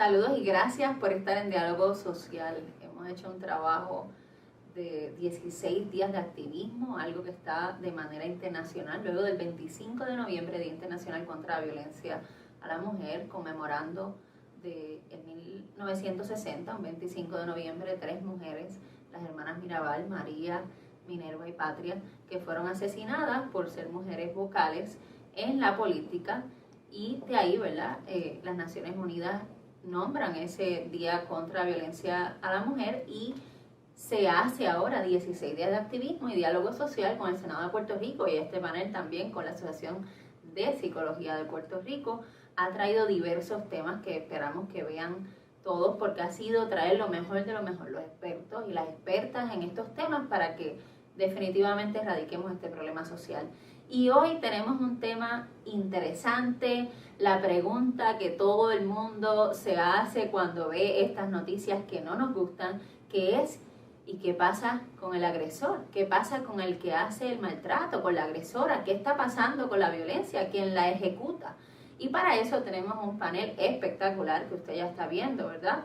Saludos y gracias por estar en Diálogo Social. Hemos hecho un trabajo de 16 días de activismo, algo que está de manera internacional, luego del 25 de noviembre, Día Internacional contra la Violencia a la Mujer, conmemorando en 1960, un 25 de noviembre, 3 mujeres, las hermanas Mirabal, María, Minerva y Patria, que fueron asesinadas por ser mujeres vocales en la política, y de ahí, ¿verdad? Las Naciones Unidas nombran ese Día contra la Violencia a la Mujer y se hace ahora 16 días de activismo y diálogo social con el Senado de Puerto Rico, y este panel también con la Asociación de Psicología de Puerto Rico ha traído diversos temas que esperamos que vean todos, porque ha sido traer lo mejor de lo mejor, los expertos y las expertas en estos temas para que definitivamente erradiquemos este problema social. Y hoy tenemos un tema interesante, la pregunta que todo el mundo se hace cuando ve estas noticias que no nos gustan, que es: ¿y qué pasa con el agresor? ¿Qué pasa con el que hace el maltrato, con la agresora? ¿Qué está pasando con la violencia? ¿Quién la ejecuta? Y para eso tenemos un panel espectacular que usted ya está viendo, ¿verdad?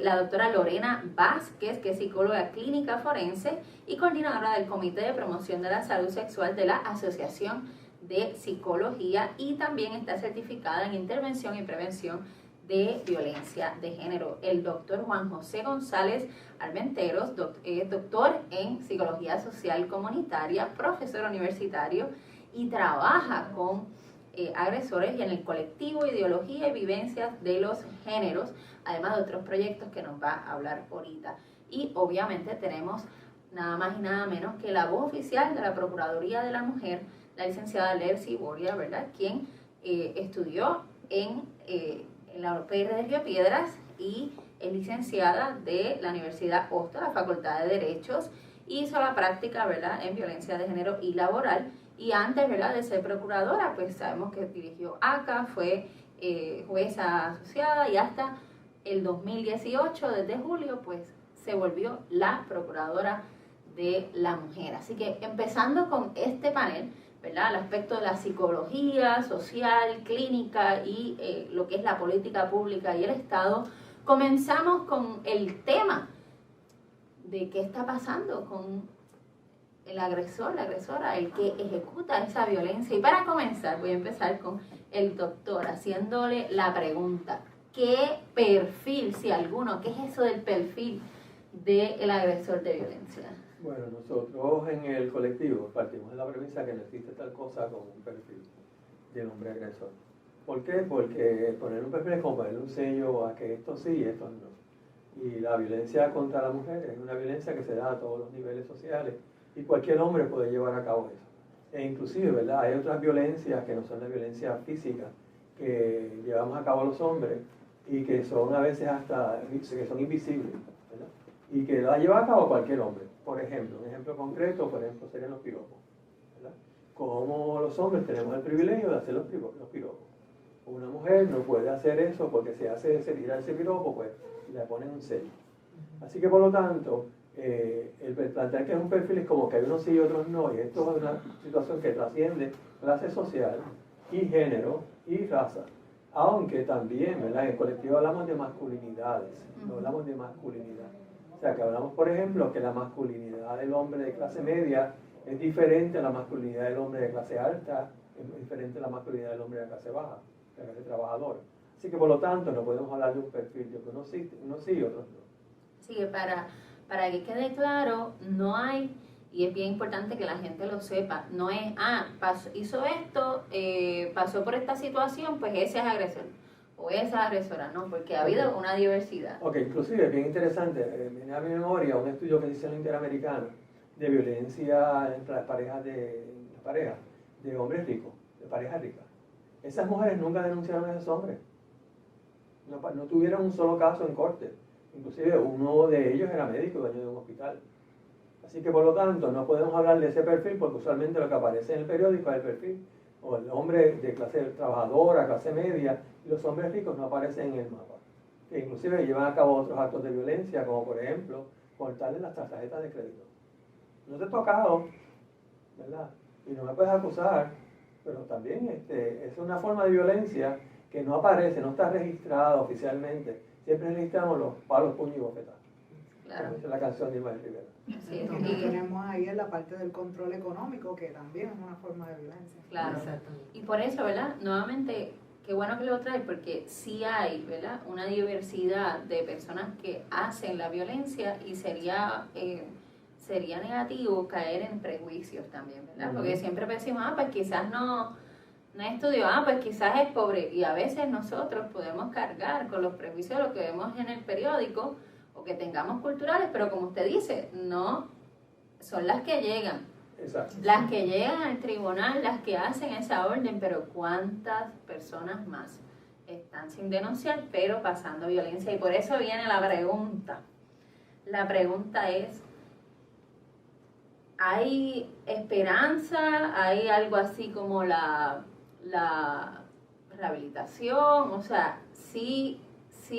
La doctora Lorena Vázquez, que es psicóloga clínica forense y coordinadora del Comité de Promoción de la Salud Sexual de la Asociación de Psicología, y también está certificada en intervención y prevención de violencia de género. El doctor Juan José González Armenteros, doctor en psicología social comunitaria, profesor universitario y trabaja con agresores y en el colectivo Ideología y Vivencias de los Géneros, además de otros proyectos que nos va a hablar ahorita. Y obviamente tenemos nada más y nada menos que la voz oficial de la Procuraduría de la Mujer, la licenciada Lercy Boria, ¿verdad?, quien estudió en la UPR de Río Piedras y es licenciada de la Universidad Hostos, la Facultad de Derechos, hizo la práctica, ¿verdad?, en violencia de género y laboral, y antes, ¿verdad?, de ser procuradora, pues sabemos que dirigió ACA, fue jueza asociada, y hasta el 2018, desde julio, pues se volvió la procuradora de la mujer. Así que empezando con este panel, ¿verdad?, el aspecto de la psicología social, clínica y lo que es la política pública y el Estado, comenzamos con el tema de qué está pasando con el agresor, la agresora, el que ejecuta esa violencia. Y para comenzar, voy a empezar con el doctor haciéndole la pregunta: ¿qué perfil, si alguno, qué es eso del perfil del agresor de violencia? Bueno, nosotros en el colectivo partimos de la premisa que no existe tal cosa como un perfil del hombre agresor. ¿Por qué? Porque poner un perfil es como ponerle un sello a que esto sí y esto no. Y la violencia contra la mujer es una violencia que se da a todos los niveles sociales y cualquier hombre puede llevar a cabo eso. E inclusive, ¿verdad?, hay otras violencias que no son la violencia física que llevamos a cabo los hombres y que son a veces hasta que son invisibles, ¿verdad?, y que la lleva a cabo cualquier hombre. Por ejemplo, un ejemplo concreto, serían los piropos, ¿verdad? Como los hombres tenemos el privilegio de hacer los piropos. Una mujer no puede hacer eso porque si hace tirar ese piropo, pues le ponen un sello. Así que por lo tanto, el plantear que es un perfil es como que hay unos sí y otros no, y esto es una situación que trasciende clase social y género y raza. Aunque también, ¿verdad?, en el colectivo hablamos de masculinidades, no hablamos de masculinidad. O sea, que hablamos, por ejemplo, que la masculinidad del hombre de clase media es diferente a la masculinidad del hombre de clase alta, es diferente a la masculinidad del hombre de clase baja, de clase trabajadora. Así que, por lo tanto, no podemos hablar de un perfil de que unos sí y otros no. Así que para que quede claro, no hay, y es bien importante que la gente lo sepa, no es, hizo esto, pasó por esta situación, pues ese es agresor o esa agresora, no, porque ha habido una diversidad. Ok, inclusive es bien interesante, viene a mi memoria un estudio que se hizo en el Interamericano de violencia entre las parejas de hombres ricos, de parejas ricas. Esas mujeres nunca denunciaron a esos hombres, no tuvieron un solo caso en corte, inclusive uno de ellos era médico, dueño de un hospital. Así que por lo tanto no podemos hablar de ese perfil porque usualmente lo que aparece en el periódico es el perfil o el hombre de clase trabajadora, clase media, y los hombres ricos no aparecen en el mapa, que inclusive llevan a cabo otros actos de violencia, como por ejemplo cortarle las tarjetas de crédito. No te he tocado, ¿verdad?, y no me puedes acusar, pero también es una forma de violencia que no aparece, no está registrado oficialmente. Siempre registramos los palos, puños y bofetadas. Claro. Esa es la canción de Ismael Rivera. Sí, Lo que tenemos ahí en la parte del control económico, que también es una forma de violencia. claro. Exactamente. Y por eso, ¿verdad? Nuevamente, qué bueno que lo trae, porque sí hay, ¿verdad? Una diversidad de personas que hacen la violencia y sería negativo caer en prejuicios también, ¿verdad? Porque siempre decimos, pues quizás no estudió, pues quizás es pobre. Y a veces nosotros podemos cargar con los prejuicios de lo que vemos en el periódico o que tengamos culturales, pero como usted dice, no son las que llegan. Exacto. Las que llegan al tribunal, las que hacen esa orden, pero ¿cuántas personas más están sin denunciar, pero pasando violencia? Y por eso viene la pregunta. La pregunta es, ¿hay esperanza? ¿Hay algo así como la rehabilitación? O sea, sí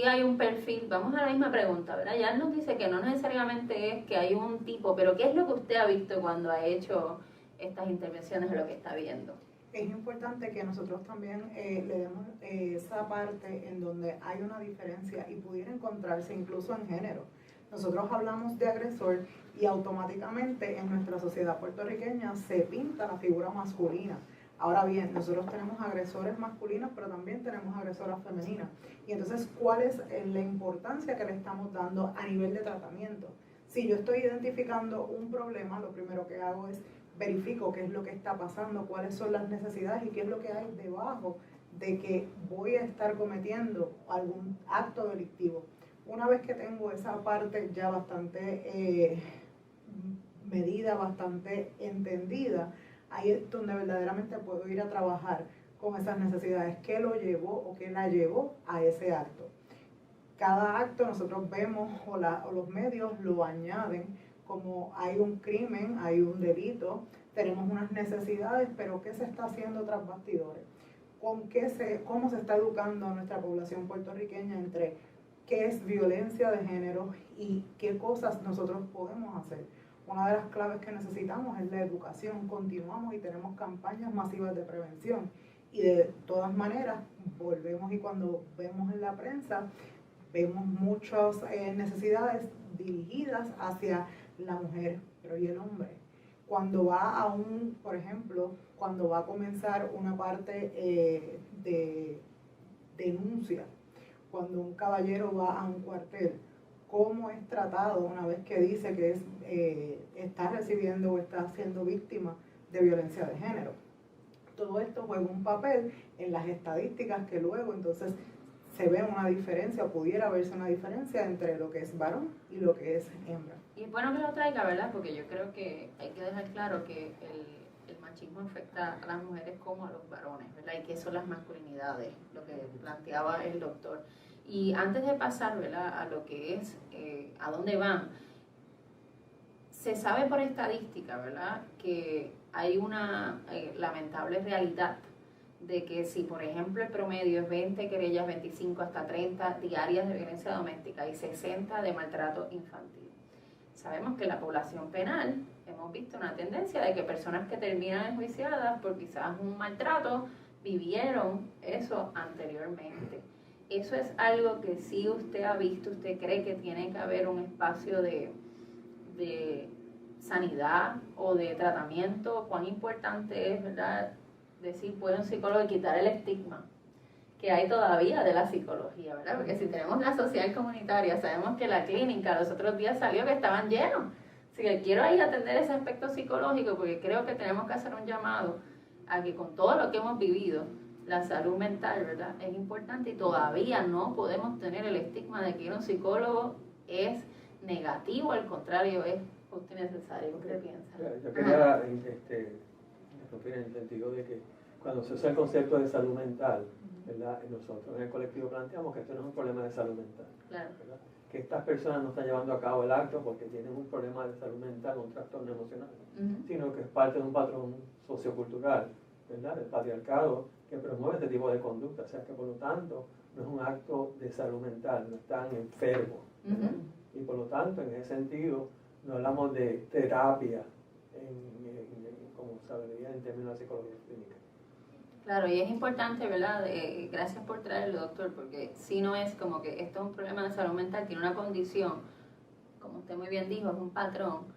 hay un perfil. Vamos a la misma pregunta, ¿verdad? Ya él nos dice que no necesariamente es que hay un tipo, pero ¿qué es lo que usted ha visto cuando ha hecho estas intervenciones de lo que está viendo? Es importante que nosotros también le demos esa parte en donde hay una diferencia y pudiera encontrarse incluso en género. Nosotros hablamos de agresor y automáticamente en nuestra sociedad puertorriqueña se pinta la figura masculina. Ahora bien, nosotros tenemos agresores masculinos, pero también tenemos agresoras femeninas. Y entonces, ¿cuál es la importancia que le estamos dando a nivel de tratamiento? Si yo estoy identificando un problema, lo primero que hago es verifico qué es lo que está pasando, cuáles son las necesidades y qué es lo que hay debajo de que voy a estar cometiendo algún acto delictivo. Una vez que tengo esa parte ya bastante medida, bastante entendida, ahí es donde verdaderamente puedo ir a trabajar con esas necesidades. ¿Qué lo llevó o qué la llevó a ese acto? Cada acto nosotros vemos o los medios lo añaden como hay un crimen, hay un delito, tenemos unas necesidades, pero ¿qué se está haciendo tras bastidores? ¿Cómo se está educando a nuestra población puertorriqueña entre qué es violencia de género y qué cosas nosotros podemos hacer? Una de las claves que necesitamos es la educación. Continuamos y tenemos campañas masivas de prevención. Y de todas maneras, volvemos y cuando vemos en la prensa, vemos muchas necesidades dirigidas hacia la mujer, pero ¿y el hombre? Cuando va por ejemplo, cuando va a comenzar una parte de denuncia, cuando un caballero va a un cuartel, ¿cómo es tratado una vez que dice que está recibiendo o está siendo víctima de violencia de género? Todo esto juega un papel en las estadísticas que luego entonces se ve una diferencia o pudiera verse una diferencia entre lo que es varón y lo que es hembra. Y es bueno que lo traiga, ¿verdad? Porque yo creo que hay que dejar claro que el machismo afecta a las mujeres como a los varones, ¿verdad? Y que son las masculinidades, lo que planteaba el doctor. Y antes de pasar, ¿verdad?, a lo que es, a dónde van, se sabe por estadística, ¿verdad?, que hay una lamentable realidad de que si, por ejemplo, el promedio es 20 querellas, 25 hasta 30 diarias de violencia doméstica y 60 de maltrato infantil. Sabemos que en la población penal hemos visto una tendencia de que personas que terminan enjuiciadas por quizás un maltrato vivieron eso anteriormente. Eso es algo que sí usted ha visto, usted cree que tiene que haber un espacio de sanidad o de tratamiento. ¿Cuán importante es, verdad, decir, puede un psicólogo quitar el estigma que hay todavía de la psicología, ¿verdad? Porque si tenemos la social comunitaria, sabemos que la clínica los otros días salió que estaban llenos. Así que quiero ahí atender ese aspecto psicológico porque creo que tenemos que hacer un llamado a que con todo lo que hemos vivido, la salud mental, ¿verdad?, es importante y todavía no podemos tener el estigma de que ir a un psicólogo es negativo, al contrario, es justo y necesario. ¿Qué piensa? Yo quería interrumpir en el sentido de que cuando se usa el concepto de salud mental, ¿verdad?, nosotros en el colectivo planteamos que esto no es un problema de salud mental, Claro. ¿verdad?, que estas personas no están llevando a cabo el acto porque tienen un problema de salud mental, un trastorno emocional, sino que es parte de un patrón sociocultural, ¿verdad?, del patriarcado que promueve este tipo de conducta. O sea que por lo tanto no es un acto de salud mental, no están enfermos, ¿verdad? Y por lo tanto en ese sentido no hablamos de terapia como sabría en términos de psicología clínica. Claro, y es importante, ¿verdad? Gracias por traerlo, doctor, porque si no es como que esto es un problema de salud mental, tiene una condición, como usted muy bien dijo, es un patrón,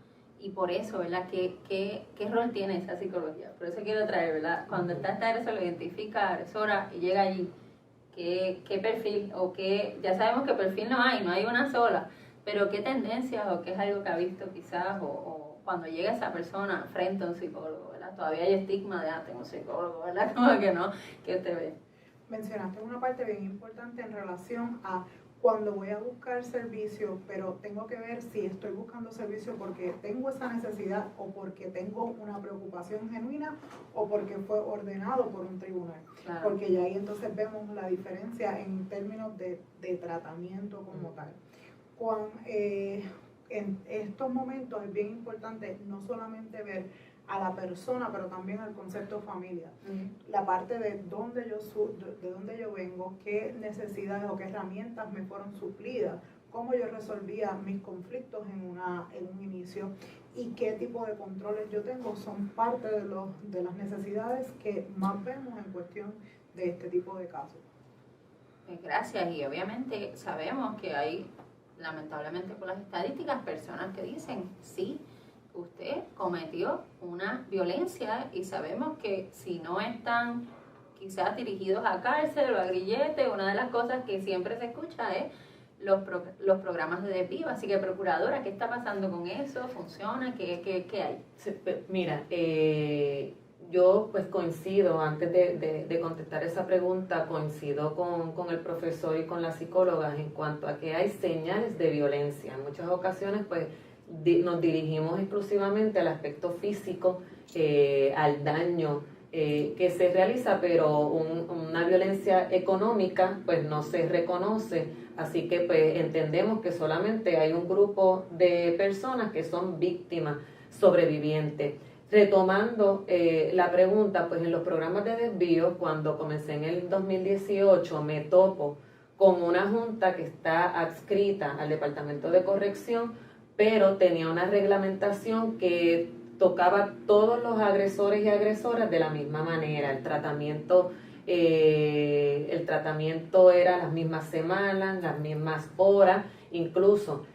y por eso, ¿verdad? ¿Qué rol tiene esa psicología? Por eso quiero traer, ¿verdad? Cuando está esta agresora, lo identifica, agresora, y llega allí, ¿qué perfil, o qué, ya sabemos que perfil no hay una sola, pero qué tendencias, o qué es algo que ha visto quizás, o cuando llega esa persona frente a un psicólogo, ¿verdad? Todavía hay estigma de, tengo un psicólogo, ¿verdad? Como que no, ¿qué usted ve? Mencionaste una parte bien importante en relación a cuando voy a buscar servicio, pero tengo que ver si estoy buscando servicio porque tengo esa necesidad o porque tengo una preocupación genuina o porque fue ordenado por un tribunal. Claro. Porque ya ahí entonces vemos la diferencia en términos de tratamiento como tal. En estos momentos es bien importante no solamente ver a la persona, pero también al concepto familia. La parte de dónde yo vengo, qué necesidades o qué herramientas me fueron suplidas, cómo yo resolvía mis conflictos en un inicio y qué tipo de controles yo tengo, son parte de las necesidades que más vemos en cuestión de este tipo de casos. Gracias, y obviamente sabemos que hay, lamentablemente por las estadísticas, personas que dicen, sí, usted cometió una violencia, y sabemos que si no están quizás dirigidos a cárcel o a grillete, una de las cosas que siempre se escucha es los programas de desvío. Así que, procuradora, ¿qué está pasando con eso? ¿Funciona? ¿Qué hay? Mira, yo pues coincido, antes de contestar esa pregunta, coincido con el profesor y con las psicólogas en cuanto a que hay señales de violencia. En muchas ocasiones pues nos dirigimos exclusivamente al aspecto físico, al daño que se realiza, pero una violencia económica pues no se reconoce, así que pues entendemos que solamente hay un grupo de personas que son víctimas sobrevivientes. Retomando la pregunta, pues en los programas de desvío, cuando comencé en el 2018, me topo con una junta que está adscrita al Departamento de Corrección, pero tenía una reglamentación que tocaba todos los agresores y agresoras de la misma manera. El tratamiento era las mismas semanas, las mismas horas, incluso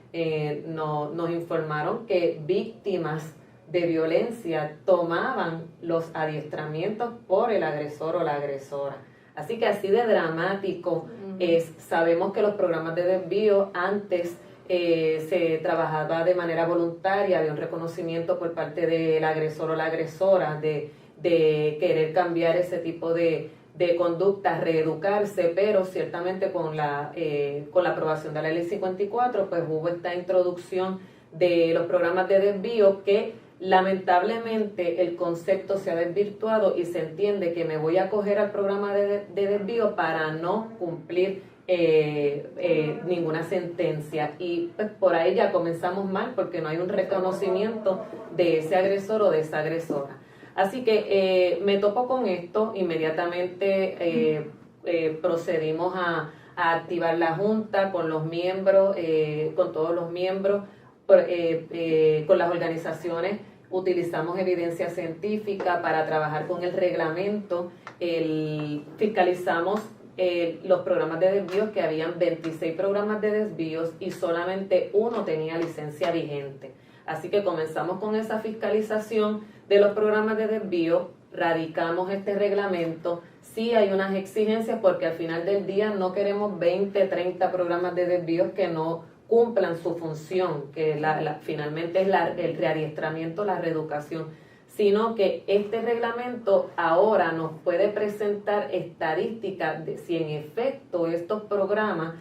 nos informaron que víctimas de violencia tomaban los adiestramientos por el agresor o la agresora. Así que así de dramático es. Sabemos que los programas de desvío antes se trabajaba de manera voluntaria, había un reconocimiento por parte del agresor o la agresora de querer cambiar ese tipo de conductas, reeducarse, pero ciertamente con la aprobación de la Ley 54, pues hubo esta introducción de los programas de desvío que lamentablemente el concepto se ha desvirtuado y se entiende que me voy a acoger al programa de desvío para no cumplir ninguna sentencia, y pues por ahí ya comenzamos mal porque no hay un reconocimiento de ese agresor o de esa agresora. Así que me topo con esto, inmediatamente procedimos a activar la junta con los miembros, con todos los miembros, con las organizaciones. Utilizamos evidencia científica para trabajar con el reglamento, fiscalizamos los programas de desvíos, que habían 26 programas de desvíos y solamente uno tenía licencia vigente. Así que comenzamos con esa fiscalización de los programas de desvío, radicamos este reglamento. Sí hay unas exigencias porque al final del día no queremos 20, 30 programas de desvíos que no cumplan su función, que finalmente es el readiestramiento, la reeducación, sino que este reglamento ahora nos puede presentar estadísticas de si en efecto estos programas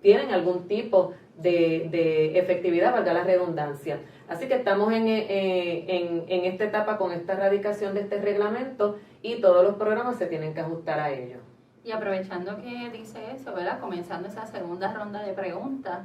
tienen algún tipo de efectividad, valga la redundancia. Así que estamos en esta etapa con esta radicación de este reglamento y todos los programas se tienen que ajustar a ello. Y aprovechando que dice eso, ¿verdad? Comenzando esa segunda ronda de preguntas,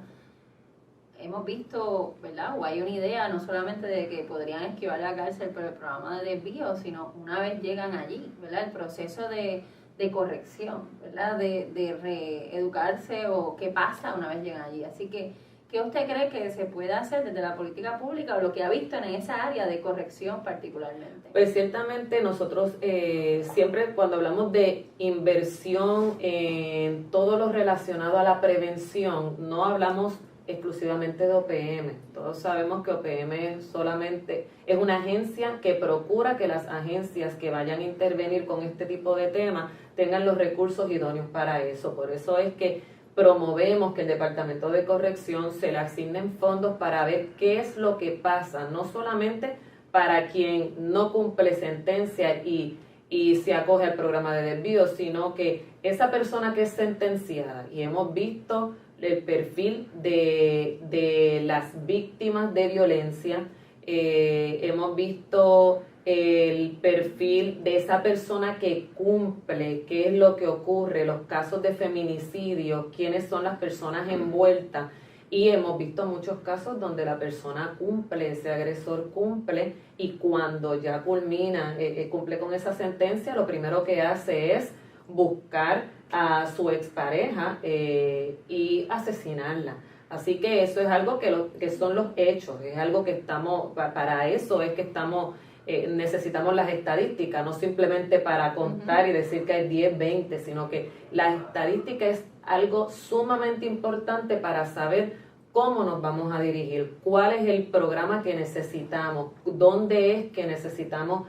hemos visto, ¿verdad? O hay una idea no solamente de que podrían esquivar la cárcel por el programa de desvío, sino una vez llegan allí, ¿verdad? El proceso de corrección, ¿verdad? De reeducarse, o qué pasa una vez llegan allí. Así que, ¿qué usted cree que se puede hacer desde la política pública o lo que ha visto en esa área de corrección particularmente? Pues ciertamente nosotros siempre cuando hablamos de inversión en todo lo relacionado a la prevención, no hablamos exclusivamente de OPM. Todos sabemos que OPM solamente es una agencia que procura que las agencias que vayan a intervenir con este tipo de temas tengan los recursos idóneos para eso. Por eso es que promovemos que el Departamento de Corrección se le asignen fondos para ver qué es lo que pasa, no solamente para quien no cumple sentencia y se acoge al programa de desvío, sino que esa persona que es sentenciada, y hemos visto el perfil de las víctimas de violencia, hemos visto el perfil de esa persona que cumple, qué es lo que ocurre, los casos de feminicidio, quiénes son las personas envueltas, y hemos visto muchos casos donde la persona cumple, ese agresor cumple, y cuando ya culmina, cumple con esa sentencia, lo primero que hace es buscar a su expareja y asesinarla. Así que eso es algo que son los hechos, es algo que estamos, para eso es que estamos, necesitamos las estadísticas, no simplemente para contar y decir que hay 10, 20, sino que la estadística es algo sumamente importante para saber cómo nos vamos a dirigir, cuál es el programa que necesitamos, dónde es que necesitamos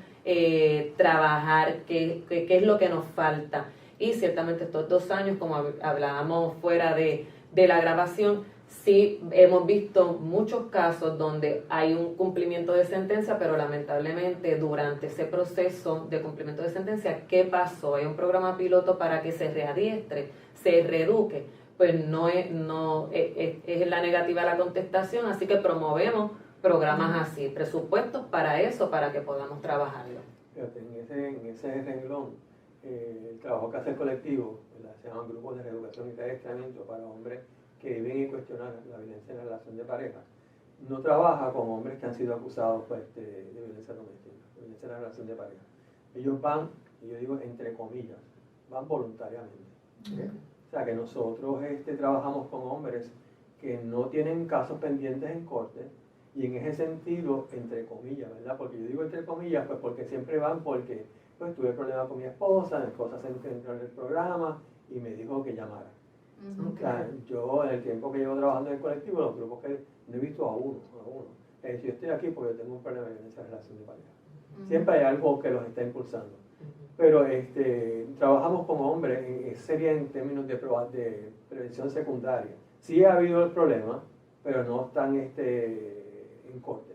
trabajar, qué es lo que nos falta. Y ciertamente estos 2 años, como hablábamos fuera de la grabación, sí hemos visto muchos casos donde hay un cumplimiento de sentencia, pero lamentablemente durante ese proceso de cumplimiento de sentencia, ¿qué pasó? Hay un programa piloto para que se readiestre, se reeduque. Pues no es la negativa la contestación, así que promovemos programas así, presupuestos para eso, para que podamos trabajarlo. Fíjate, en ese renglón, el trabajo que hace el colectivo, se llaman grupos de reeducación y adiestramiento para hombres que viven y cuestionan la violencia en la relación de pareja, no trabaja con hombres que han sido acusados pues, de violencia doméstica, de violencia en la relación de pareja. Ellos van, y yo digo entre comillas, van voluntariamente. ¿Okay? O sea que nosotros trabajamos con hombres que no tienen casos pendientes en corte, y en ese sentido, entre comillas, ¿verdad? Porque yo digo entre comillas, pues porque siempre van porque pues tuve problemas con mi esposa, mi esposa se entró en el programa y me dijo que llamara. O sea, yo en el tiempo que llevo trabajando en el colectivo, los grupos que no he visto a uno. Yo estoy aquí porque tengo un problema en esa relación de pareja. Siempre hay algo que los está impulsando. Pero trabajamos con hombres, sería en términos de prevención secundaria. Sí ha habido el problema, pero no están en corte.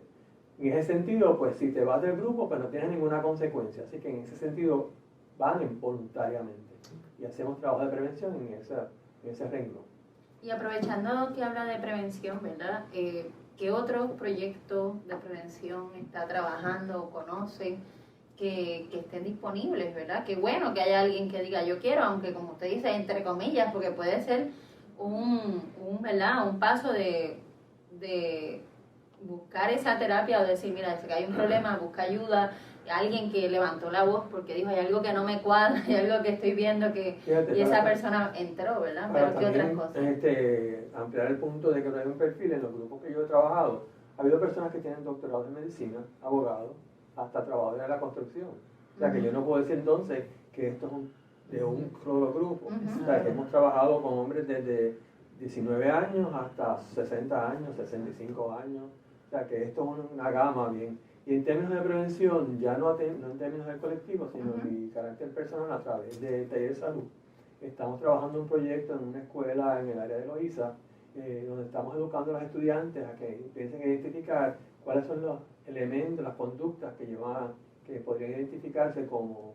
En ese sentido, pues si te vas del grupo, pues no tienes ninguna consecuencia. Así que en ese sentido van voluntariamente. Y hacemos trabajo de prevención en ese renglón. Y aprovechando que habla de prevención, ¿verdad? ¿Qué otros proyectos de prevención está trabajando o conoce que estén disponibles, ¿verdad? Qué bueno que haya alguien que diga yo quiero, aunque como usted dice, entre comillas, porque puede ser ¿verdad? Un paso de buscar esa terapia o decir, mira, si hay un problema, busca ayuda, alguien que levantó la voz porque dijo, hay algo que no me cuadra, hay algo que estoy viendo que... Fíjate, y esa persona entró, ¿verdad? Pero ¿qué otras cosas? Ampliar el punto de que no hay un perfil en los grupos que yo he trabajado. Ha habido personas que tienen doctorados en medicina, abogados, hasta trabajadores de la construcción. O sea, que yo no puedo decir entonces que esto es de un solo grupo. O sea, que hemos trabajado con hombres desde 19 años hasta 60 años, 65 años. O sea, que esto es una gama bien. Y en términos de prevención, ya no en términos del colectivo, sino de mi carácter personal a través de Taller de Salud. Estamos trabajando un proyecto en una escuela en el área de Loíza, donde estamos educando a los estudiantes a que empiecen a identificar cuáles son los elementos, las conductas que podrían identificarse como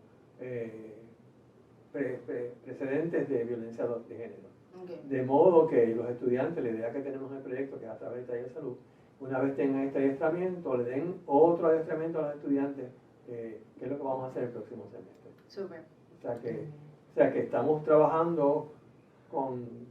precedentes de violencia de género. Okay. De modo que los estudiantes, la idea que tenemos en el proyecto, que es a través de Taller de Salud, una vez tengan este adiestramiento, le den otro adiestramiento a los estudiantes, que es lo que vamos a hacer el próximo semestre. Súper. O sea que estamos trabajando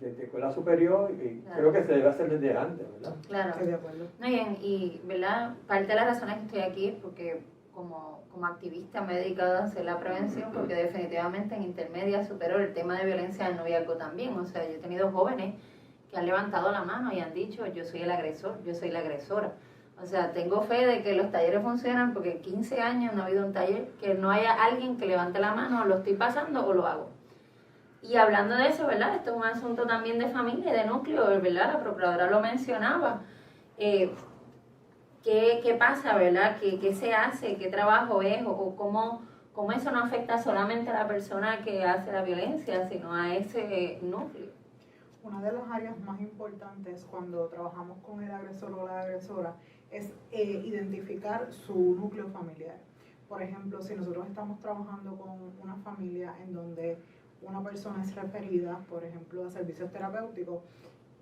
desde escuela superior y creo que se debe hacer desde antes, ¿verdad? Claro. Estoy de acuerdo. No, y ¿verdad? Parte de las razones que estoy aquí es porque como activista me he dedicado a hacer la prevención, porque definitivamente en intermedia superior el tema de violencia del noviazgo también. O sea, yo he tenido jóvenes que han levantado la mano y han dicho, yo soy el agresor, yo soy la agresora. O sea, tengo fe de que los talleres funcionan porque en 15 años no ha habido un taller que no haya alguien que levante la mano, lo estoy pasando o lo hago. Y hablando de eso, ¿verdad? Esto es un asunto también de familia y de núcleo, ¿verdad? La procuradora lo mencionaba. ¿Qué pasa, verdad? ¿Qué se hace? ¿Qué trabajo es? ¿O cómo eso no afecta solamente a la persona que hace la violencia, sino a ese núcleo? Una de las áreas más importantes cuando trabajamos con el agresor o la agresora es identificar su núcleo familiar. Por ejemplo, si nosotros estamos trabajando con una familia en donde una persona es referida, por ejemplo, a servicios terapéuticos,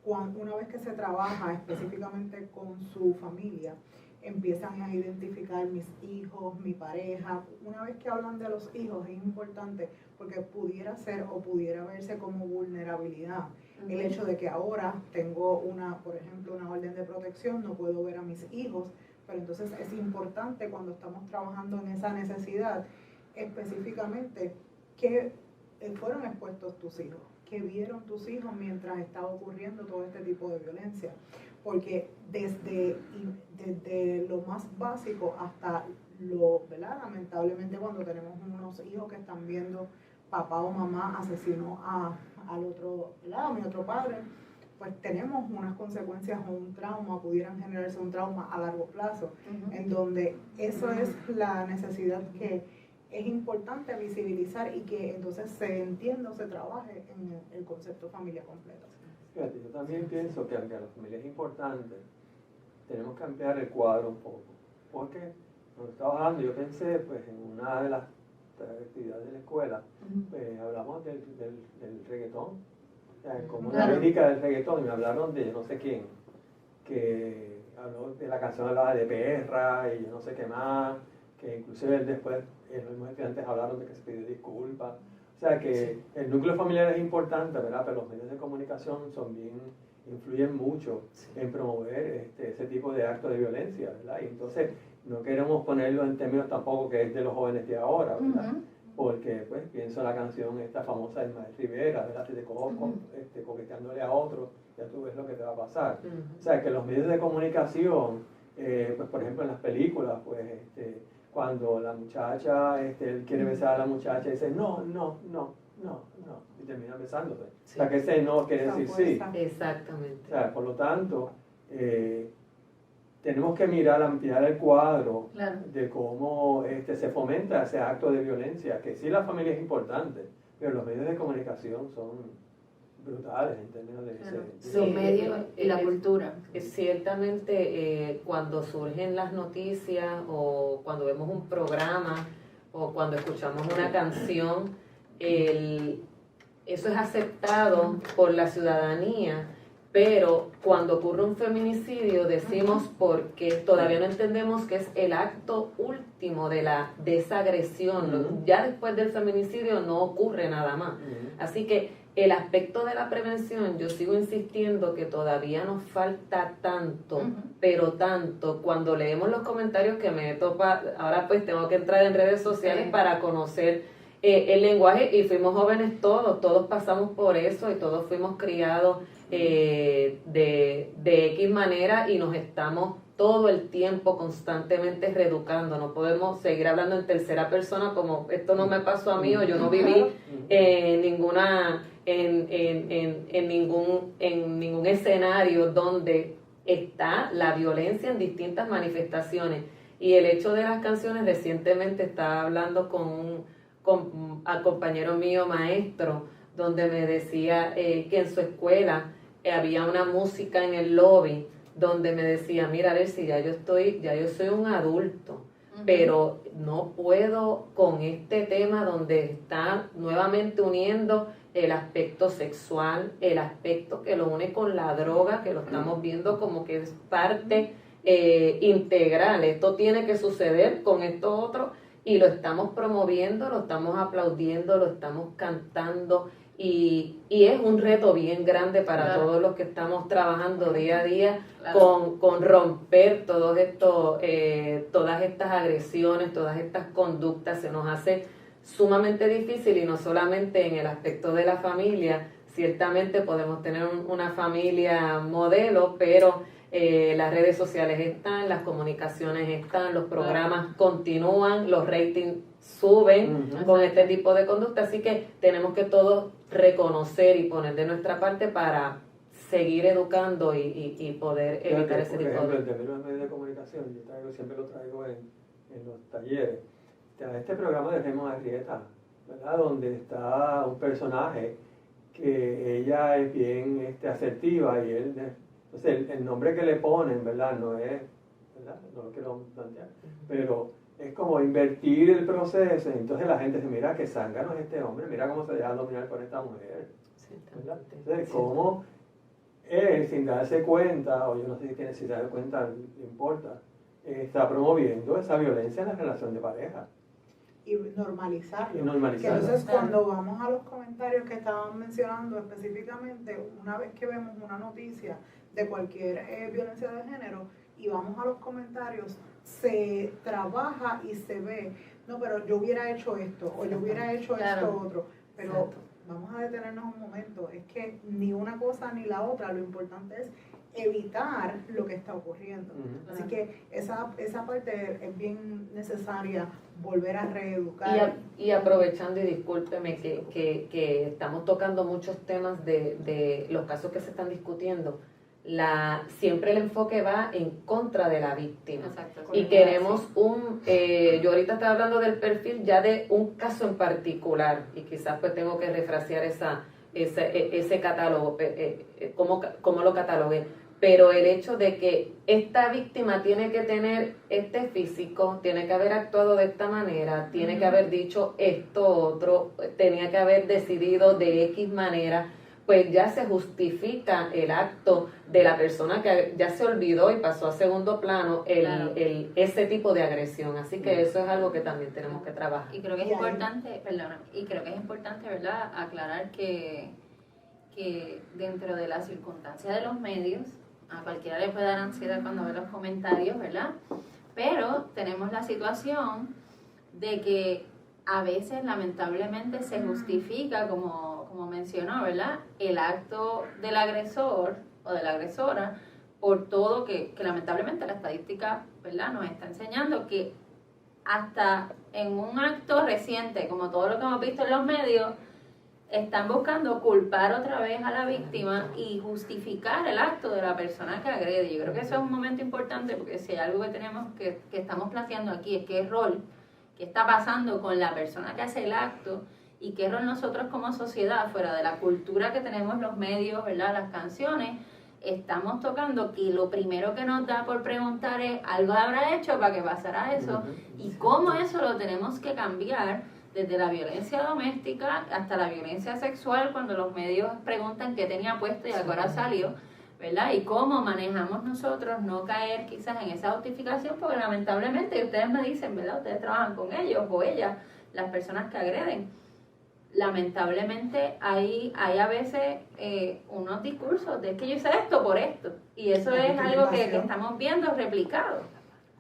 una vez que se trabaja específicamente con su familia, empiezan a identificar mis hijos, mi pareja. Una vez que hablan de los hijos es importante porque pudiera ser o pudiera verse como vulnerabilidad. El hecho de que ahora tengo por ejemplo, una orden de protección, no puedo ver a mis hijos, pero entonces es importante cuando estamos trabajando en esa necesidad, específicamente, ¿qué fueron expuestos tus hijos? ¿Qué vieron tus hijos mientras estaba ocurriendo todo este tipo de violencia? Porque desde lo más básico hasta ¿verdad? Lamentablemente cuando tenemos unos hijos que están viendo papá o mamá asesinó al otro, ¿verdad? A mi otro padre, pues tenemos unas consecuencias o un trauma, pudieran generarse un trauma a largo plazo, en donde eso es la necesidad que es importante visibilizar y que entonces se entienda o se trabaje en el concepto familia completa. Fíjate, yo también pienso que aunque a la familia es importante, tenemos que ampliar el cuadro un poco. Porque cuando estaba hablando, yo pensé pues, en una de las actividades de la escuela, hablamos del reggaetón, como una lírica del reggaetón, y me hablaron de yo no sé quién, que habló de la canción, hablaba de perra y yo no sé qué más, que inclusive después los mismos estudiantes hablaron de que se pidió disculpas. O sea que el núcleo familiar es importante, ¿verdad? Pero los medios de comunicación influyen mucho en promover ese tipo de actos de violencia, ¿verdad? Y entonces no queremos ponerlo en términos tampoco que es de los jóvenes de ahora, ¿verdad? Porque pues pienso en la canción esta famosa de Ismael Rivera, ¿verdad? Si te cojo coqueteándole a otro, ya tú ves lo que te va a pasar. O sea que los medios de comunicación, pues por ejemplo en las películas, pues cuando la muchacha, él quiere besar a la muchacha y dice no, y termina besándose. Sí. O sea, que ese no quiere decir sí. Exactamente. O sea, por lo tanto, tenemos que mirar el cuadro de cómo se fomenta ese acto de violencia, que sí la familia es importante, pero los medios de comunicación son brutales en términos de los medios y la cultura. Ciertamente cuando surgen las noticias o cuando vemos un programa o cuando escuchamos una canción, eso es aceptado por la ciudadanía, pero cuando ocurre un feminicidio decimos porque todavía no entendemos que es el acto último de esa agresión. Ya después del feminicidio no ocurre nada más. Así que el aspecto de la prevención, yo sigo insistiendo que todavía nos falta tanto, pero tanto. Cuando leemos los comentarios que me topa, ahora pues tengo que entrar en redes sociales para conocer el lenguaje, y fuimos jóvenes todos pasamos por eso y todos fuimos criados de X manera y nos estamos todo el tiempo constantemente reeducando. No podemos seguir hablando en tercera persona como esto no me pasó a mí o yo no viví en ningún escenario donde está la violencia en distintas manifestaciones. Y el hecho de las canciones, recientemente estaba hablando con al compañero mío maestro, donde me decía que en su escuela había una música en el lobby donde me decía, mira Alexis, ya yo soy un adulto, pero no puedo con este tema donde está nuevamente uniendo el aspecto sexual, el aspecto que lo une con la droga, que lo estamos viendo como que es parte integral. Esto tiene que suceder con esto otro y lo estamos promoviendo, lo estamos aplaudiendo, lo estamos cantando y es un reto bien grande para todos los que estamos trabajando día a día con romper todas estas agresiones, todas estas conductas. Se nos hace sumamente difícil y no solamente en el aspecto de la familia, ciertamente podemos tener una familia modelo, pero las redes sociales están, las comunicaciones están, los programas continúan, los ratings suben con este tipo de conducta, así que tenemos que todos reconocer y poner de nuestra parte para seguir educando y poder evitar ese tipo de... En términos de medios de comunicación, siempre lo traigo en los talleres, este programa de Raymond Arrieta, ¿verdad? Donde está un personaje que ella es bien asertiva y él, entonces el nombre que le ponen, ¿verdad? No es, ¿verdad? No lo quiero plantear, pero es como invertir el proceso, entonces la gente dice, mira qué zángano es este hombre, mira cómo se deja dominar por esta mujer, ¿verdad? Entonces, cómo él, sin darse cuenta, o yo no sé si tiene, si se da cuenta, le importa, está promoviendo esa violencia en la relación de pareja. Y normalizarlo. normalizarlo. Que entonces cuando vamos a los comentarios que estaban mencionando específicamente, una vez que vemos una noticia de cualquier violencia de género y vamos a los comentarios, se trabaja y se ve, no, pero yo hubiera hecho esto, o yo hubiera hecho esto otro, pero exacto, vamos a detenernos un momento, es que ni una cosa ni la otra, lo importante es evitar lo que está ocurriendo. Así que esa parte es bien necesaria volver a reeducar. Y aprovechando, y discúlpeme que estamos tocando muchos temas de los casos que se están discutiendo, siempre el enfoque va en contra de la víctima. Exacto, y queremos yo ahorita estaba hablando del perfil ya de un caso en particular, y quizás pues tengo que refrasear ese catálogo, cómo lo catalogué, pero el hecho de que esta víctima tiene que tener este físico, tiene que haber actuado de esta manera, tiene que haber dicho esto otro, tenía que haber decidido de X manera, pues ya se justifica el acto de la persona que ya se olvidó y pasó a segundo plano ese tipo de agresión. Así que eso es algo que también tenemos que trabajar. Y creo que es importante, ¿verdad?, aclarar que dentro de la circunstancia de los medios, a cualquiera le puede dar ansiedad cuando ve los comentarios, ¿verdad? Pero tenemos la situación de que a veces lamentablemente se justifica, como mencionó, ¿verdad?, el acto del agresor o de la agresora por todo que lamentablemente la estadística, ¿verdad?, nos está enseñando que hasta en un acto reciente, como todo lo que hemos visto en los medios, están buscando culpar otra vez a la víctima y justificar el acto de la persona que agrede. Yo creo que eso es un momento importante, porque si hay algo que tenemos que estamos planteando aquí es qué rol, qué está pasando con la persona que hace el acto y qué rol nosotros como sociedad, fuera de la cultura que tenemos los medios, ¿verdad?, las canciones, estamos tocando, que lo primero que nos da por preguntar es algo habrá hecho para que pasara eso, y cómo eso lo tenemos que cambiar desde la violencia doméstica hasta la violencia sexual, cuando los medios preguntan qué tenía puesto y ahora salió, ¿verdad? Y cómo manejamos nosotros no caer quizás en esa justificación, porque lamentablemente, ustedes me dicen, ¿verdad?, ustedes trabajan con ellos o ellas, las personas que agreden, lamentablemente hay a veces unos discursos de que yo hice esto por esto, y eso es algo que estamos viendo replicado.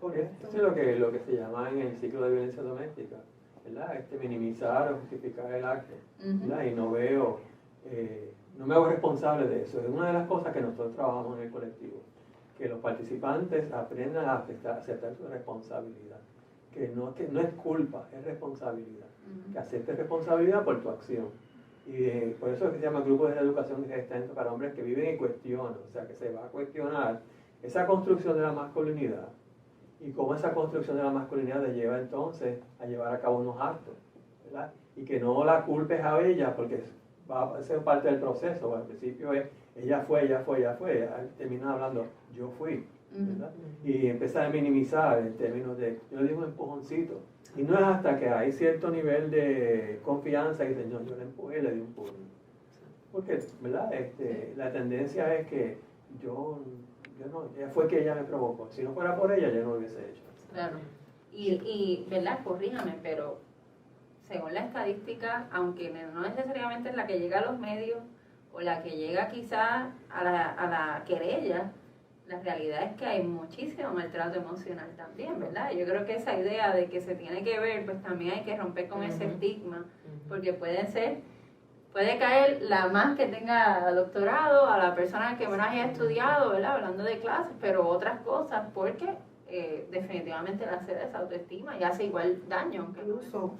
Correcto. Eso es lo que se llama en el ciclo de violencia doméstica, ¿verdad? Minimizar o justificar el acto, ¿verdad? Y no me hago responsable de eso. Es una de las cosas que nosotros trabajamos en el colectivo, que los participantes aprendan a aceptar su responsabilidad, que no es culpa, es responsabilidad, que aceptes responsabilidad por tu acción. Y por eso es que se llama Grupo de Educación Resistente para Hombres que Viven y Cuestionan, o sea que se va a cuestionar esa construcción de la masculinidad y cómo esa construcción de la masculinidad te lleva entonces a llevar a cabo unos actos, ¿verdad? Y que no la culpes a ella, porque va a ser parte del proceso. Al principio es ella fue, termina hablando yo fui, ¿verdad? Y empezar a minimizar en términos de, yo le digo un empujoncito, y no es hasta que hay cierto nivel de confianza y dicen, no, yo le empujé, le di un puño, porque, ¿verdad? La tendencia es que yo no, fue que ella me provocó, si no fuera por ella yo no lo hubiese hecho. Claro, y ¿verdad?, corríjame, pero según la estadística, aunque no necesariamente es la que llega a los medios o la que llega quizás a la querella, la realidad es que hay muchísimo maltrato emocional también, ¿verdad? Yo creo que esa idea de que se tiene que ver, pues también hay que romper con ese estigma, porque puede puede caer la más que tenga doctorado, a la persona que menos haya estudiado, ¿verdad? Hablando de clases, pero otras cosas, porque definitivamente le hace esa autoestima y hace igual daño. Incluso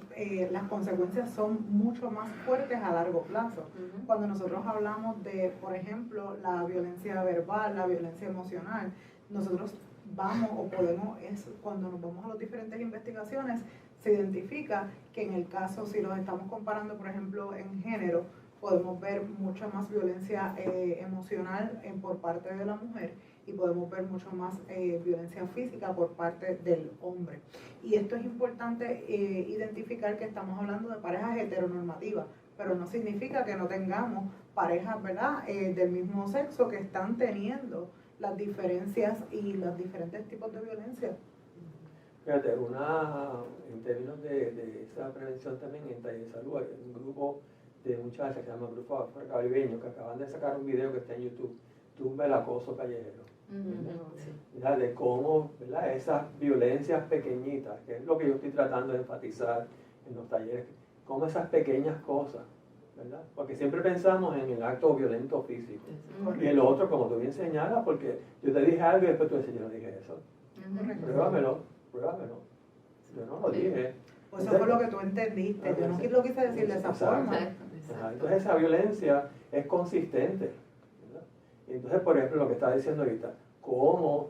las consecuencias son mucho más fuertes a largo plazo. Cuando nosotros hablamos de, por ejemplo, la violencia verbal, la violencia emocional, nosotros vamos o podemos, cuando nos vamos a las diferentes investigaciones, se identifica que en el caso, si los estamos comparando, por ejemplo, en género, podemos ver mucha más violencia emocional por parte de la mujer y podemos ver mucho más violencia física por parte del hombre. Y esto es importante identificar que estamos hablando de parejas heteronormativas, pero no significa que no tengamos parejas, ¿verdad?, del mismo sexo que están teniendo las diferencias y los diferentes tipos de violencia. Fíjate, en términos de esa prevención también en taller de salud, hay un grupo de muchachas que se llama Grupo Afro-Caribeño que acaban de sacar un video que está en YouTube, Tumba el acoso callejero. ¿Verdad? De cómo, ¿verdad?, esas violencias pequeñitas, que es lo que yo estoy tratando de enfatizar en los talleres, como esas pequeñas cosas, ¿verdad? Porque siempre pensamos en el acto violento físico. Y el otro, como tú bien señalas, porque yo te dije algo y después tú dices, yo no dije eso. Pruébamelo. Yo no lo dije. Pues eso fue lo que tú entendiste. Yo no lo quise decir de esa forma. Entonces esa violencia es consistente. ¿Verdad? Y entonces, por ejemplo, lo que estaba diciendo ahorita, cómo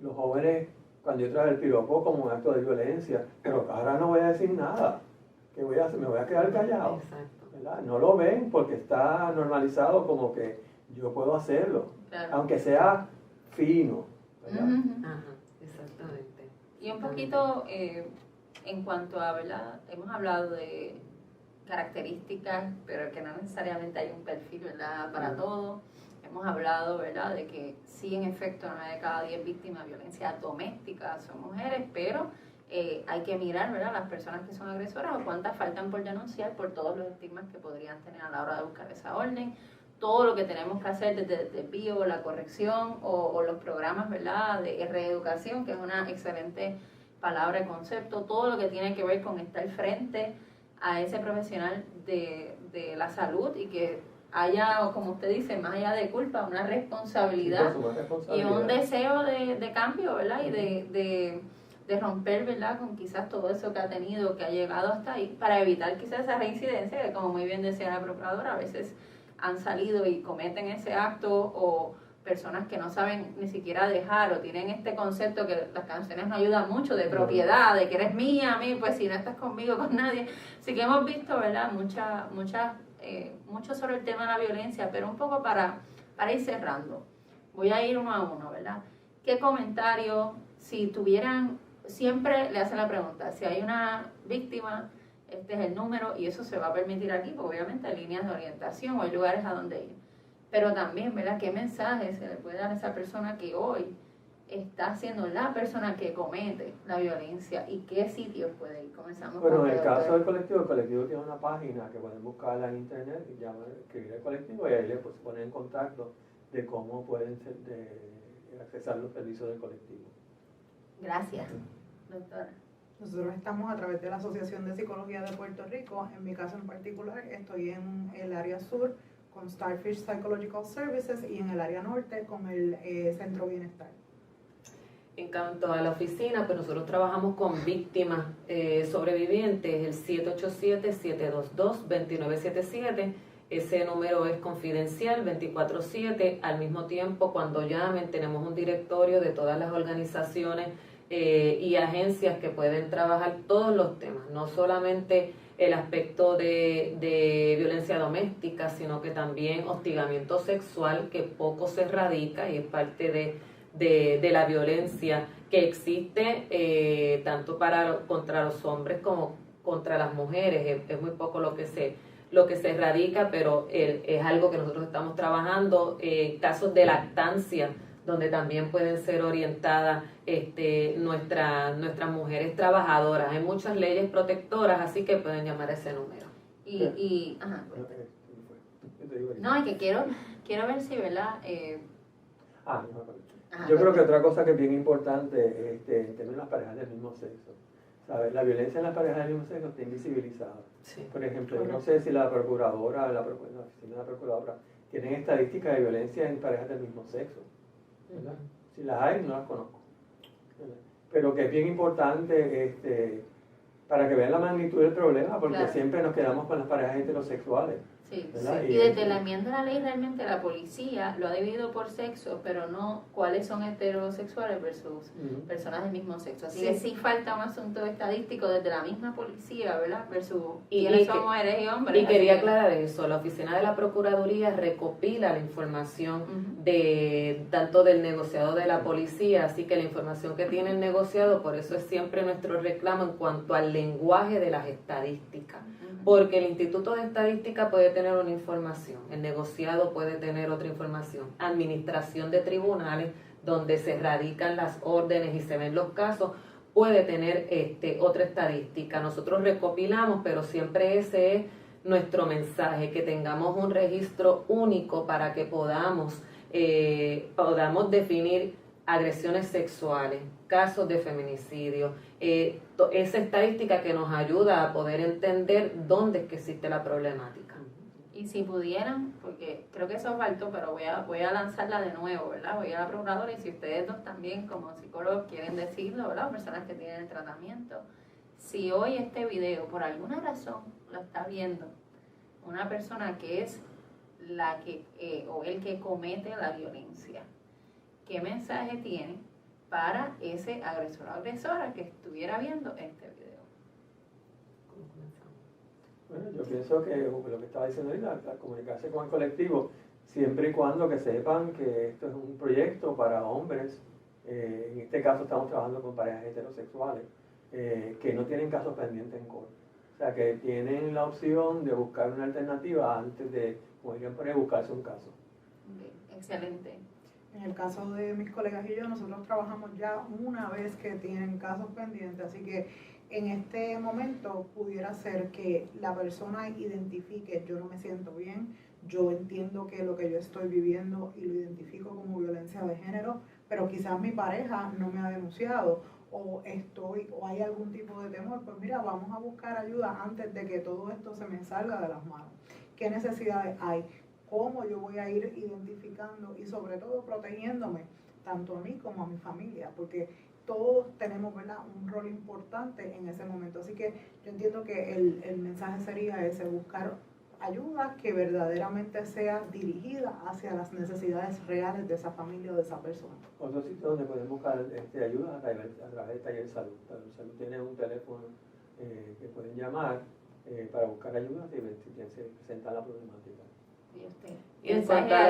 los jóvenes, cuando yo traigo el piropo como un acto de violencia, pero ahora no voy a decir nada. ¿Qué voy a hacer? Me voy a quedar callado. ¿Verdad? No lo ven porque está normalizado como que yo puedo hacerlo, aunque sea fino. ¿Verdad? Ajá, exactamente. Y un poquito en cuanto a, ¿verdad?, hemos hablado de características, pero que no necesariamente hay un perfil, ¿verdad?, para todo. Hemos hablado, ¿verdad?, de que sí, en efecto, 9 de cada 10 víctimas de violencia doméstica son mujeres, pero hay que mirar, ¿verdad?, las personas que son agresoras o cuántas faltan por denunciar por todos los estigmas que podrían tener a la hora de buscar esa orden. Todo lo que tenemos que hacer desde el desvío, la corrección o los programas, ¿verdad?, de reeducación, que es una excelente palabra y concepto, todo lo que tiene que ver con estar frente a ese profesional de la salud y que haya, como usted dice, más allá de culpa, una responsabilidad, y un deseo de cambio, ¿verdad?, y de romper, ¿verdad?, con quizás todo eso que ha tenido, que ha llegado hasta ahí, para evitar quizás esa reincidencia, que como muy bien decía la procuradora, a veces han salido y cometen ese acto, o personas que no saben ni siquiera dejar, o tienen este concepto que las canciones nos ayudan mucho, de propiedad, de que eres mía, a mí, pues si no estás conmigo, con nadie. Así que hemos visto, ¿verdad?, mucho sobre el tema de la violencia, pero un poco para ir cerrando. Voy a ir uno a uno, ¿verdad? ¿Qué comentario, si tuvieran, siempre le hacen la pregunta, si hay una víctima, este es el número, y eso se va a permitir aquí, porque obviamente hay líneas de orientación o hay lugares a donde ir. Pero también, ¿verdad?, ¿qué mensaje se le puede dar a esa persona que hoy está siendo la persona que comete la violencia y qué sitios puede ir? Comenzamos. Bueno, en el caso del colectivo, el colectivo tiene una página que pueden buscarla en internet y escribir el colectivo y ahí le pues, ponen en contacto de cómo pueden accesar los servicios del colectivo. Gracias, doctora. Nosotros estamos a través de la Asociación de Psicología de Puerto Rico. En mi caso en particular, estoy en el área sur con Starfish Psychological Services y en el área norte con el Centro Bienestar. En cuanto a la oficina, pues nosotros trabajamos con víctimas sobrevivientes, el 787-722-2977. Ese número es confidencial, 24/7. Al mismo tiempo, cuando llamen, tenemos un directorio de todas las organizaciones y agencias que pueden trabajar todos los temas, no solamente el aspecto de violencia doméstica, sino que también hostigamiento sexual, que poco se erradica y es parte de la violencia que existe tanto contra los hombres como contra las mujeres. Es muy poco lo que se erradica, pero es algo que nosotros estamos trabajando. Casos de lactancia, donde también pueden ser orientadas nuestras mujeres trabajadoras. Hay muchas leyes protectoras, así que pueden llamar a ese número. Ajá. No, y que quiero ver si, ¿verdad? Yo creo que otra cosa que es bien importante en términos de las parejas del mismo sexo. ¿sabes? La violencia en las parejas del mismo sexo está invisibilizada. Sí. Por ejemplo, yo no sé si la procuradora, la oficina de la procuradora, tienen estadísticas de violencia en parejas del mismo sexo, ¿verdad? Si las hay, no las conozco, ¿verdad? Pero que es bien importante para que vean la magnitud del problema, porque Claro. siempre nos quedamos con las parejas heterosexuales. Sí, ¿Verdad? y desde la enmienda a la ley realmente la policía lo ha dividido por sexo, pero no cuáles son heterosexuales versus personas del mismo sexo. Así que sí falta un asunto estadístico desde la misma policía, ¿verdad? Versus quiénes son mujeres y hombres. Y quería aclarar eso, la oficina de la Procuraduría recopila la información de tanto del negociado de la policía, así que la información que tiene el negociado, por eso es siempre nuestro reclamo en cuanto al lenguaje de las estadísticas. Porque el Instituto de Estadística puede tener una información, el negociado puede tener otra información, administración de tribunales, donde se radican las órdenes y se ven los casos, puede tener otra estadística. Nosotros recopilamos, pero siempre ese es nuestro mensaje, que tengamos un registro único para que podamos definir agresiones sexuales, casos de feminicidio, esa estadística que nos ayuda a poder entender dónde es que existe la problemática. Y si pudieran, porque creo que eso faltó, pero voy a lanzarla de nuevo, ¿verdad? Voy a la procuradora, y si ustedes dos también como psicólogos quieren decirlo, ¿verdad? Personas que tienen el tratamiento, si hoy este video por alguna razón lo está viendo una persona que es la que o el que comete la violencia, ¿qué mensaje tiene para ese agresor o agresora que estuviera viendo este video? Bueno, yo pienso que lo que estaba diciendo ahorita, comunicarse con el colectivo, siempre y cuando que sepan que esto es un proyecto para hombres, en este caso estamos trabajando con parejas heterosexuales, que no tienen casos pendientes en corte. O sea, que tienen la opción de buscar una alternativa antes de, como dirían por ahí, buscarse un caso. Bien, excelente. En el caso de mis colegas y yo, nosotros trabajamos ya una vez que tienen casos pendientes, así que en este momento pudiera ser que la persona identifique: yo no me siento bien, yo entiendo que lo que yo estoy viviendo y lo identifico como violencia de género, pero quizás mi pareja no me ha denunciado, o hay algún tipo de temor. Pues mira, vamos a buscar ayuda antes de que todo esto se me salga de las manos. ¿Qué necesidades hay? ¿Cómo yo voy a ir identificando y sobre todo protegiéndome, tanto a mí como a mi familia? Porque todos tenemos, ¿verdad?, un rol importante en ese momento. Así que yo entiendo que el mensaje sería ese: buscar ayuda que verdaderamente sea dirigida hacia las necesidades reales de esa familia o de esa persona. Otro sitio donde pueden buscar ayuda a través de Taller Salud. Taller Salud tiene un teléfono que pueden llamar para buscar ayuda si se presenta la problemática. Y en cuanto a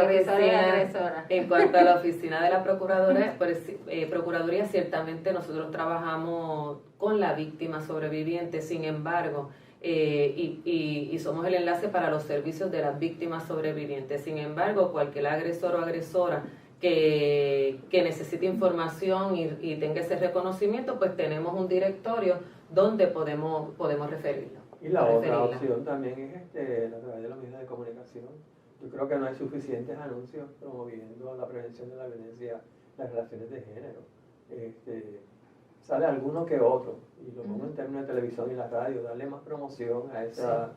la oficina de la Procuraduría, ciertamente nosotros trabajamos con la víctima sobreviviente, sin embargo, y somos el enlace para los servicios de las víctimas sobrevivientes. Sin embargo, cualquier agresor o agresora que necesite información y tenga ese reconocimiento, pues tenemos un directorio donde podemos referirlo. Y la otra opción también es a través de los medios de comunicación. Yo creo que no hay suficientes anuncios promoviendo la prevención de la violencia, las relaciones de género. Sale alguno que otro, y lo pongo en términos de televisión y la radio, darle más promoción a esa,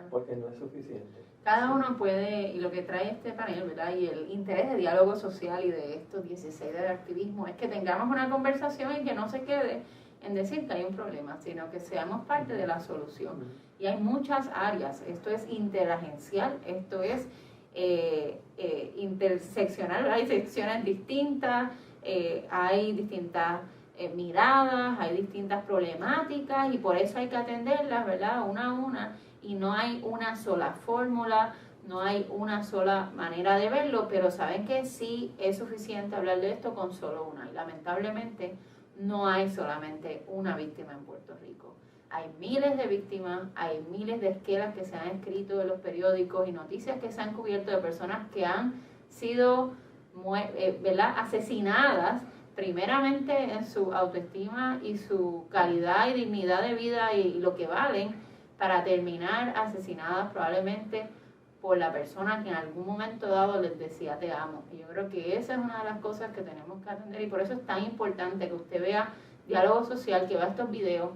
porque no es suficiente. Cada uno puede, y lo que trae este panel, ¿verdad?, y el interés de diálogo social y de estos 16 del activismo, es que tengamos una conversación y que no se quede en decir que hay un problema, sino que seamos parte de la solución. Y hay muchas áreas. Esto es interagencial, esto es interseccional, hay secciones distintas, hay distintas miradas, hay distintas problemáticas, y por eso hay que atenderlas, ¿verdad?, una a una, y no hay una sola fórmula, no hay una sola manera de verlo, pero saben que sí es suficiente hablar de esto con solo una, y lamentablemente no hay solamente una víctima en Puerto Rico. Hay miles de víctimas, hay miles de esquelas que se han escrito en los periódicos y noticias que se han cubierto de personas que han sido ¿verdad?, asesinadas, primeramente en su autoestima y su calidad y dignidad de vida y lo que valen, para terminar asesinadas probablemente por la persona que en algún momento dado les decía te amo. Y yo creo que esa es una de las cosas que tenemos que atender, y por eso es tan importante que usted vea Diálogo Social, que vea estos videos,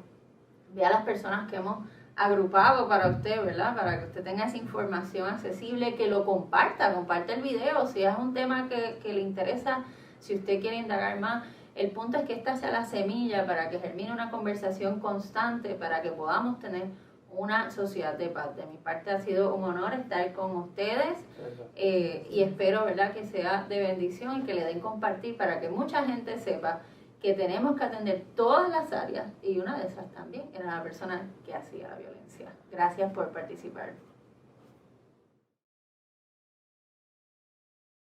vea a las personas que hemos agrupado para usted, ¿verdad? Para que usted tenga esa información accesible, que lo comparte el video, si es un tema que le interesa, si usted quiere indagar más. El punto es que esta sea la semilla para que germine una conversación constante, para que podamos tener una sociedad de paz. De mi parte ha sido un honor estar con ustedes y espero, ¿verdad?, que sea de bendición y que le den compartir para que mucha gente sepa que tenemos que atender todas las áreas, y una de esas también era la persona que hacía la violencia. Gracias por participar.